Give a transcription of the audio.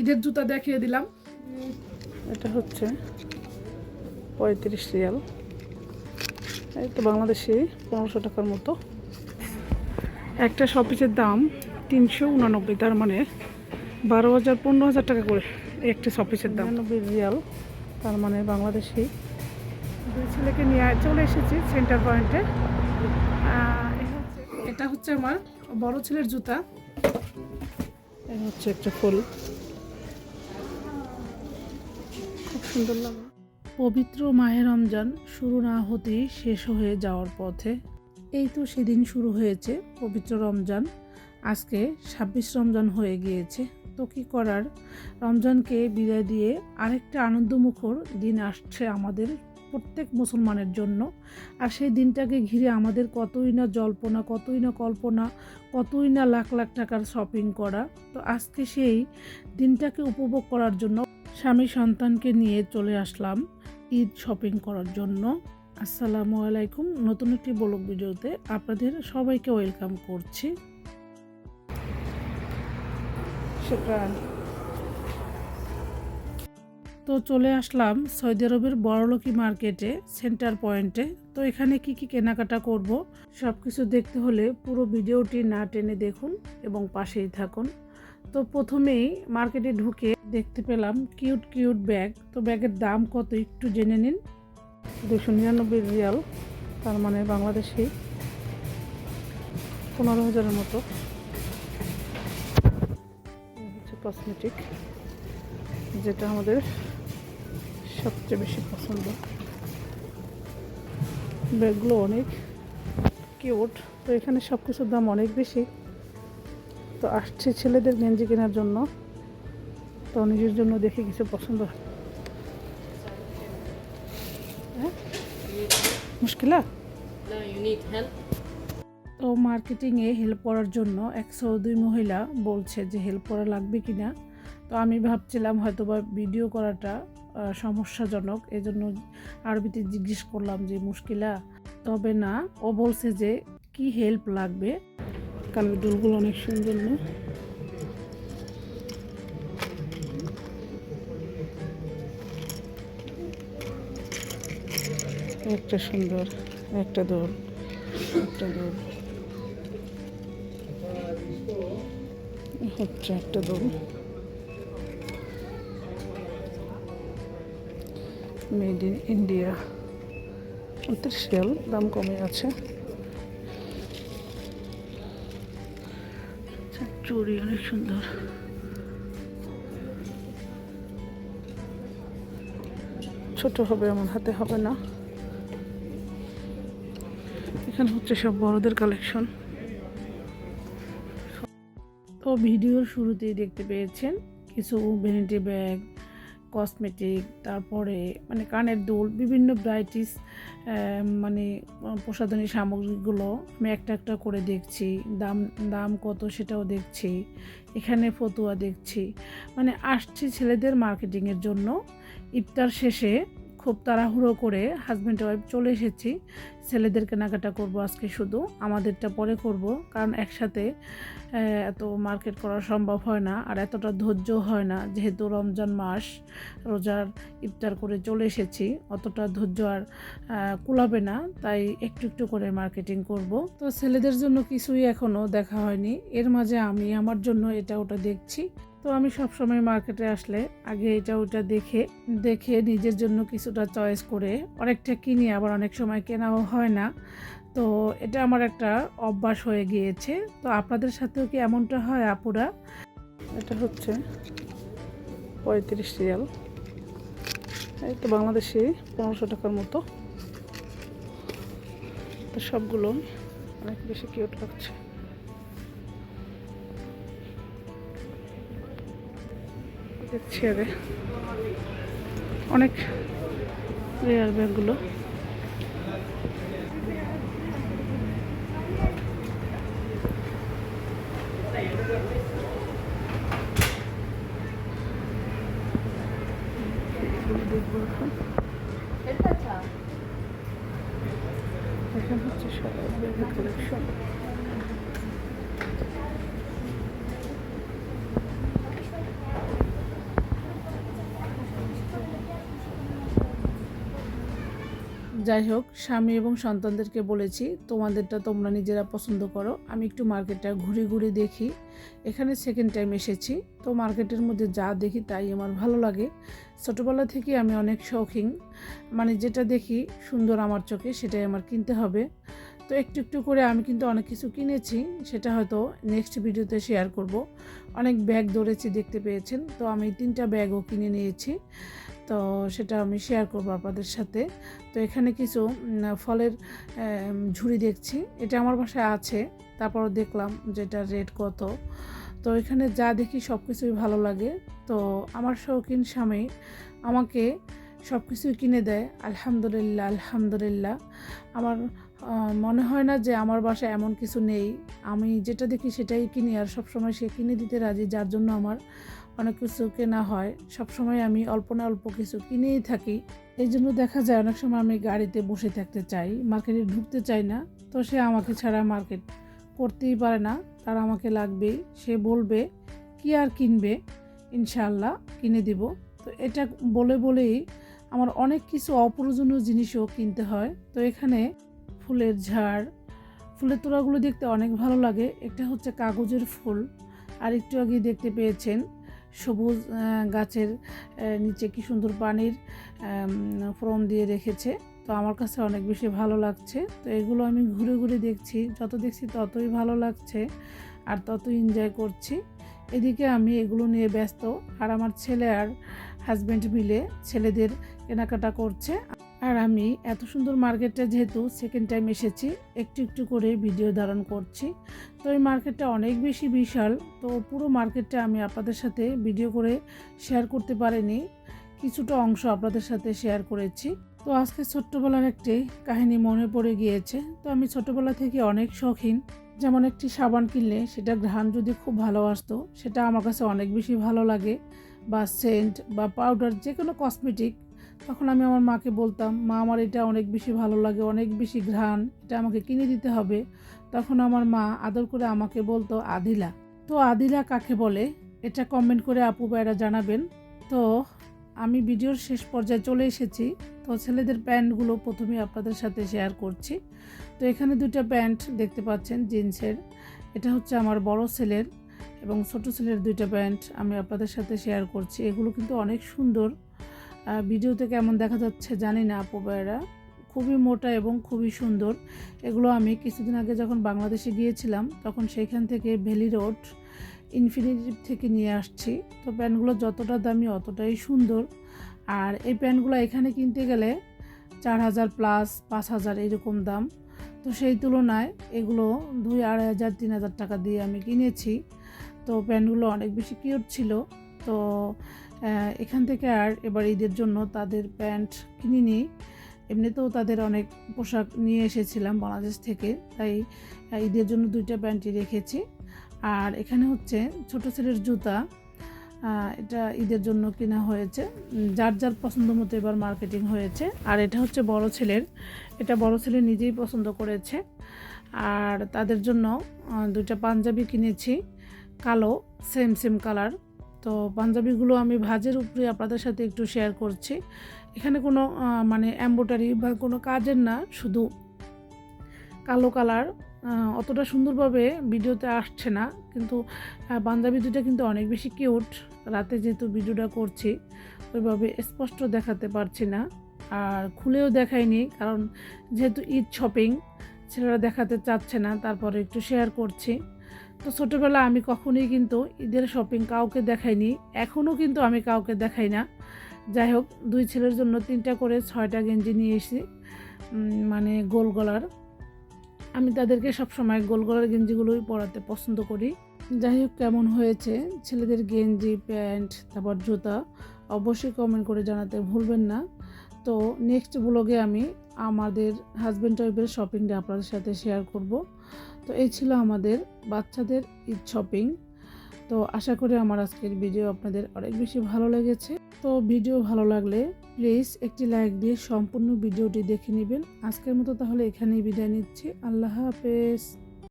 ঈদের জুতা দেখিয়ে দিলাম। এটা হচ্ছে 35 রিয়াল, এই তো বাংলাদেশে 1500 টাকার মতো। একটা শপিসের দাম 389, তার মানে 12,000 15,000 টাকা করে একটা শপিসের দাম। 99 রিয়াল, তার মানে বাংলাদেশি। দুই ছেলেকে নিয়ে চলে এসেছি সেন্টার পয়েন্টে। এটা হচ্ছে আমার বড় ছেলের জুতা। এটা হচ্ছে একটা ফুল, খুব সুন্দর লাগে। পবিত্র মাহে রমজান শুরু না হতেই শেষ হয়ে যাওয়ার পথে। এই তো সেদিন শুরু হয়েছে পবিত্র রমজান, আজকে 26 রমজান হয়ে গিয়েছে। তো কি করার, রমজানকে বিদায় দিয়ে আরেকটা আনন্দমুখর দিন আসছে আমাদের প্রত্যেক মুসলমানের জন্য। আর সেই দিনটাকে ঘিরে আমাদের কতই না জল্পনা, কতই না কল্পনা, কতই না লাখ লাখ টাকার শপিং করা। তো আজকে সেই দিনটাকে উপভোগ করার জন্য স্বামী সন্তানকে নিয়ে চলে আসলাম ঈদ শপিং করার জন্য। আসসালামু আলাইকুম, নতুন একটি ব্লগ ভিডিওতে আপনাদের সবাইকে ওয়েলকাম করছি। তো চলে আসলাম সৌদি আরবের বড়লোকি মার্কেটে সেন্টার পয়েন্টে। তো এখানে কি কি কেনাকাটা করব সব কিছু দেখতে হলে পুরো ভিডিওটি না টেনে দেখুন এবং পাশেই থাকুন। তো প্রথমেই মার্কেটে ঢুকে দেখতে পেলাম কিউট কিউট ব্যাগ। তো ব্যাগের দাম কত একটু জেনে নিন। 299 রিয়াল, তার মানে বাংলাদেশি 15,000-এর মতো। হচ্ছে কসমেটিক, যেটা আমাদের সবচেয়ে বেশি পছন্দ। ব্যাগগুলো অনেক কিউট। তো এখানে সব কিছুর দাম অনেক বেশি। তো আসছে ছেলেদের গেঞ্জি কেনার জন্য, তো নিজের জন্য দেখে কিছু পছন্দ। মুশকিলা তো মার্কেটিংয়ে হেল্প করার জন্য এক সৌদি মহিলা বলছে যে হেল্প করা লাগবে কিনা। তো আমি ভাবছিলাম হয়তোবা ভিডিও করাটা সমস্যাজনক, এজন্য আরবিতে জিজ্ঞেস করলাম যে মুশকিলা। তবে না, ও বলছে যে কি হেল্প লাগবে। কানের দুলগুলো অনেক সুন্দর না? একটা সুন্দর, একটা দোল, একটা দোল হচ্ছে একটা দোল। মেড ইন ইন্ডিয়া, 29 রিয়াল, দাম কমে আছে। চুড়ি অনেক সুন্দর। ছোট হবে, আমার হাতে হবে না। এখানে হচ্ছে সব বড়দের কালেকশন। তো ভিডিওর শুরুতেই দেখতে পেয়েছেন কিছু ভ্যানিটি ব্যাগ, কসমেটিক, তারপরে মানে কানের দুল, বিভিন্ন ভ্যারাইটিস মানে প্রসাধনী সামগ্রীগুলো আমি একটা একটা করে দেখছি। দাম দাম কত সেটাও দেখছি। এখানে ফতুয়া দেখছি। মানে আসছি ছেলেদের মার্কেটিংয়ের জন্য। ইফতার শেষে খুব তাড়াহুড়ো করে হাজব্যান্ড ওয়াইফ চলে এসেছি। ছেলেদের কেনাকাটা করব আজকে, শুধু আমাদেরটা পরে করব, কারণ একসাথে এত মার্কেট করা সম্ভব হয় না, আর এতটা ধৈর্য হয় না। যেহেতু রমজান মাস, রোজার ইফতার করে চলে এসেছি, অতটা ধৈর্য আর কুলাবে না, তাই একটু একটু করে মার্কেটিং করব। তো ছেলেদের জন্য কিছুই এখনও দেখা হয়নি, এর মাঝে আমি আমার জন্য এটা ওটা দেখছি। তো আমি সব সময় মার্কেটে আসলে আগে এটা ওটা দেখে দেখে নিজের জন্য কিছুটা চয়েস করে অনেকটা কিনি, আবার অনেক সময় কেনাও হয় না। তো এটা আমার একটা অভ্যাস হয়ে গিয়েছে। তো আপনাদের সাথেও কি এমনটা হয় আপুরা? এটা হচ্ছে 35 রিয়াল, এই তো বাংলাদেশে 1500 টাকার মতো। তো সবগুলো অনেক বেশি কিউট লাগছে। দেখছি আগে অনেক রেয়ার ব্যাগগুলো। দেখবো এখন। এখানে হচ্ছে সব ব্যাগের কালেকশন। যাই হোক, স্বামী এবং সন্তানদেরকে বলেছি তোমাদেরটা তোমরা নিজেরা পছন্দ করো, আমি একটু মার্কেটটা ঘুরে ঘুরে দেখি। এখানে সেকেন্ড টাইম এসেছি, তো মার্কেটের মধ্যে যা দেখি তাই আমার ভালো লাগে। ছোটোবেলা থেকে আমি অনেক শৌখিন, মানে যেটা দেখি সুন্দর আমার চোখে সেটাই আমার কিনতে হবে। তো একটু একটু করে আমি কিন্তু অনেক কিছু কিনেছি, সেটা হয়তো নেক্সট ভিডিওতে শেয়ার করব। অনেক ব্যাগ ধরেছি দেখতে পেয়েছেন, তো আমি 3টা ব্যাগও কিনে নিয়েছি, তো সেটা আমি শেয়ার করবো আপনাদের সাথে। তো এখানে কিছু ফলের ঝুড়ি দেখছি, এটা আমার বাসায় আছে, তারপর দেখলাম যে এটার রেট কত। তো এখানে যা দেখি সব কিছুই ভালো লাগে। তো আমার শৌখিন স্বামী আমাকে সব কিছুই কিনে দেয়, আলহামদুলিল্লাহ আলহামদুলিল্লাহ। আমার মনে হয় না যে আমার বাসায় এমন কিছু নেই, আমি যেটা দেখি সেটাই কিনি, আর সবসময় সে কিনে দিতে রাজি, যার জন্য আমার অনেক কিছু কেনা হয়। সবসময় আমি অল্প না অল্প কিছু কিনেই থাকি। এই জন্য দেখা যায় অনেক সময় আমি গাড়িতে বসে থাকতে চাই, মার্কেটে ঢুকতে চাই না। তো সে আমাকে ছাড়া মার্কেট করতেই পারে না, তার আমাকে লাগবেই। সে বলবে কি আর কিনবে, ইনশাআল্লাহ কিনে দিব। তো এটা বলেই আমার অনেক কিছু অপ্রয়োজনীয় জিনিসও কিনতে হয়। তো এখানে ফুলের ঝাড়, ফুলের তোড়াগুলো দেখতে অনেক ভালো লাগে। একটা হচ্ছে কাগজের ফুল, আর একটু আগে দেখতে পেয়েছেন সবুজ গাছের নিচে কি সুন্দর পানির ফোম দিয়ে রেখেছে। তো আমার কাছে অনেক বেশি ভালো লাগছে। তো এগুলো আমি ঘুরে ঘুরে দেখছি, যত দেখছি ততই ভালো লাগছে আর ততই এনজয় করছি। এদিকে আমি এগুলো নিয়ে ব্যস্ত, আর আমার ছেলে আর হাজব্যান্ড মিলে ছেলেদের কেনাকাটা করছে। আর আমি এত সুন্দর মার্কেটটা যেহেতু সেকেন্ড টাইম এসেছি, একটু একটু করে ভিডিও ধারণ করছি। তো এই মার্কেটটা অনেক বেশি বিশাল, তো পুরো মার্কেটটা আমি আপনাদের সাথে ভিডিও করে শেয়ার করতে পারিনি, কিছুটা অংশ আপনাদের সাথে শেয়ার করেছি। তো আজকে ছোট্টবেলার একটি কাহিনী মনে পড়ে গিয়েছে। তো আমি ছোটবেলা থেকে অনেক শৌখিন, যেমন একটি সাবান কিনলে সেটা ঘ্রাণ যদি খুব ভালো আসতো, সেটা আমার কাছে অনেক বেশি ভালো লাগে, বা সেন্ট বা পাউডার, যে কোনো কসমেটিক, তখন আমি আমার মাকে বলতাম, মা আমার এটা অনেক বেশি ভালো লাগে, অনেক বেশি ঘ্রাণ, এটা আমাকে কিনে দিতে হবে। তখন আমার মা আদর করে আমাকে বলতো আদিলা। তো আদিলা কাকে বলে এটা কমেন্ট করে আপু ভাইরা জানাবেন। তো আমি ভিডিওর শেষ পর্যায়ে চলে এসেছি। তো ছেলেদের প্যান্টগুলো প্রথমে আপনাদের সাথে শেয়ার করছি। তো এখানে 2টা প্যান্ট দেখতে পাচ্ছেন জিন্সের, এটা হচ্ছে আমার বড় ছেলের, এবং ছোট ছেলের 2টা প্যান্ট আমি আপনাদের সাথে শেয়ার করছি। এগুলো কিন্তু অনেক সুন্দর, ভিডিওতে কেমন দেখা যাচ্ছে জানি না আপু ভাইরা, খুবই মোটা এবং খুবই সুন্দর। এগুলো আমি কিছুদিন আগে যখন বাংলাদেশে গিয়েছিলাম, তখন সেইখান থেকে ভ্যালি রোড ইনফিনিটিভ থেকে নিয়ে আসছি। তো প্যান্টগুলো যতটা দামি অতটাই সুন্দর। আর এই প্যান্টগুলো এখানে কিনতে গেলে 4000 প্লাস 5000 এরকম দাম। তো সেই তুলনায় এগুলো 2,000, 2,500, 3,000 টাকা দিয়ে আমি কিনেছি। তো প্যান্টগুলো অনেক বেশি কিউট ছিল। তো এখান থেকে আর এবার ঈদের জন্য তাদের প্যান্ট কিনিনি, এমনিতেও তাদের অনেক পোশাক নিয়ে এসেছিলাম বাংলাদেশ থেকে, তাই ঈদের জন্য 2টা প্যান্টই রেখেছি। আর এখানে হচ্ছে ছোট ছেলের জুতা, এটা ঈদের জন্য কেনা হয়েছে, যার যার পছন্দ মতো এবার মার্কেটিং হয়েছে। আর এটা হচ্ছে বড় ছেলের, এটা বড় ছেলে নিজেই পছন্দ করেছে। আর তাদের জন্য 2টা পাঞ্জাবি কিনেছি, কালো, সেম কালার। তো পাঞ্জাবিগুলো আমি ভাঁজের উপরে আপনাদের সাথে একটু শেয়ার করছি। এখানে কোনো মানে এমব্রয়ডারি বা কোনো কাজের না, শুধু কালো কালার, অতটা সুন্দরভাবে ভিডিওতে আসছে না, কিন্তু পাঞ্জাবি 2টা কিন্তু অনেক বেশি কিউট। রাতে যেহেতু ভিডিওটা করছি ওইভাবে স্পষ্ট দেখাতে পারছি না, আর খুলেও দেখাইনি, কারণ যেহেতু ঈদ শপিং ছেলেরা দেখাতে চাচ্ছে না, তারপরে একটু শেয়ার করছি। তো ছোটোবেলা আমি কখনোই কিন্তু ঈদের শপিং কাউকে দেখাইনি, এখনও কিন্তু আমি কাউকে দেখাই না। যাই হোক, 2 ছেলের জন্য 3টা করে 6টা গেঞ্জি নিয়ে এসেছি, মানে গোল গলার। আমি তাদেরকে সবসময় গোল গলার গেঞ্জিগুলোই পরাতে পছন্দ করি। যাই হোক, কেমন হয়েছে ছেলেদের গেঞ্জি, প্যান্ট, তারপর জুতা, অবশ্যই কমেন্ট করে জানাতে ভুলবেন না। তো নেক্সট ব্লগে আমি আমাদের হাজব্যান্ড ওয়াইফের শপিংটা আপনাদের সাথে শেয়ার করব। তো এই ছিল আমাদের বাচ্চাদের ঈদ শপিং। তো আশা করি আমার আজকের ভিডিও আপনাদের অনেক বেশি ভালো লেগেছে। তো ভিডিও ভালো লাগলে প্লিজ একটি লাইক দিয়ে সম্পূর্ণ ভিডিওটি দেখে নেবেন। আজকের মতো তাহলে এখানেই বিদায় নিচ্ছি। আল্লাহ হাফেজ।